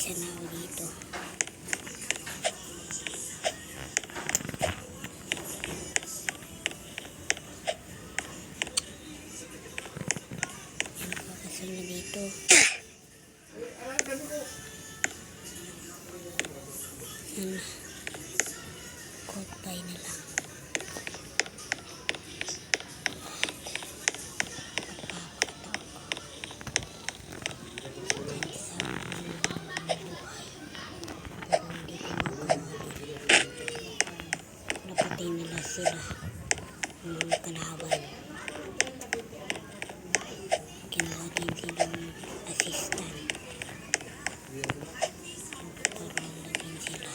siya na ako dito. Nakakasal na dito. Sana goodbye na lang. Napatay nila sila ng kalaban. Kinuha din silang assistant. Nagkaroon na din sila.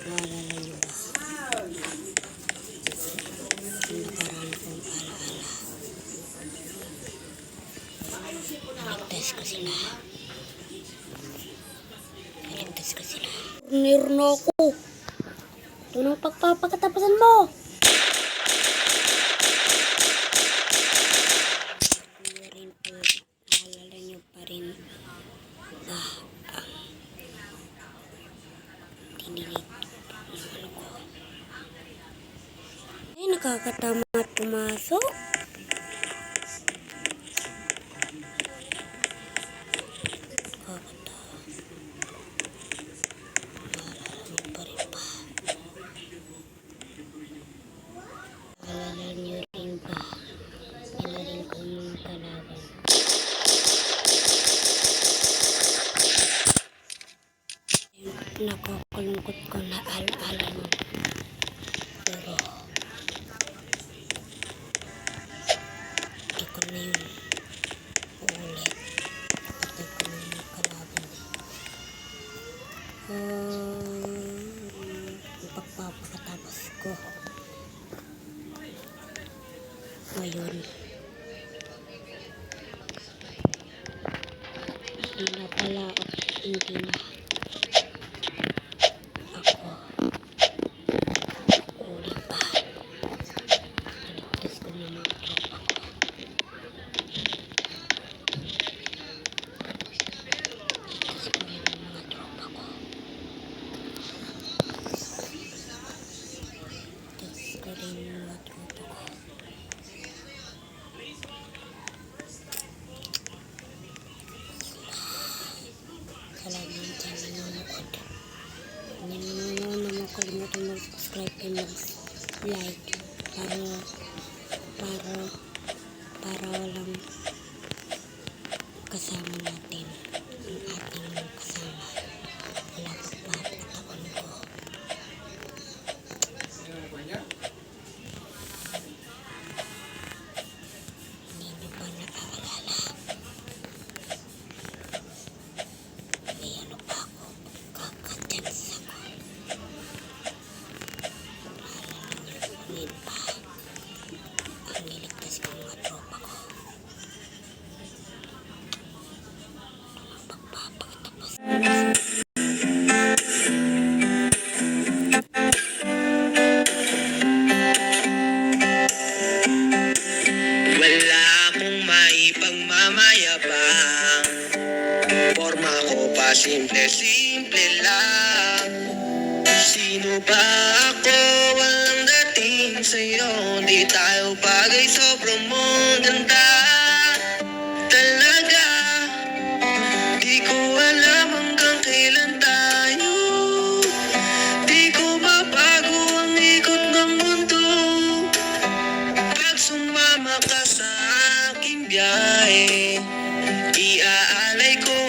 Naalala niyo ba? Yung nakaraan kong alaala. Naligtas ko sila. Meron ako. Ito nang pagpapakatapasan mo. Naalala niyo pa rin ba ang tinilig ng ano ko? Ay, nakakatama at pumasok. Naalala niyo rin ba? Pinarin ko yung kalaban. Nakakalungkot ko na alaala nun. Pero hindi ko na yun uulit. Napatay ko na yung kalaban. Yung pagpapakatapos ko ngayon, hindi na pala hindi na ako ulit pa. Naligtas ko na mga tropa ko. Naligtas ko rin ang mga tropa ko. Salamat dyan nanonood. Huwag naman kalimutan mag-subscribe and mag-like para lang kasama natin ang ating kasama. Wala pagpapataon ko. Hindi nyo pa naaalala. May ano pa ako, kakachance ako. Naalala nyo rin pa ang niligtas ko mga tropa ko. Pagpapakatapos. Wala akong maipagmamayabang. Forma ko pa simple lang. Sino ba ako? Walang dating sa'yo. Di tayo bagay, sobrang mong ganda. Talaga, di ko alam hanggang kailan tayo. Di ko mabago ang ikot ng mundo. Pag sumama ka sa aking biyahe, iaalay ko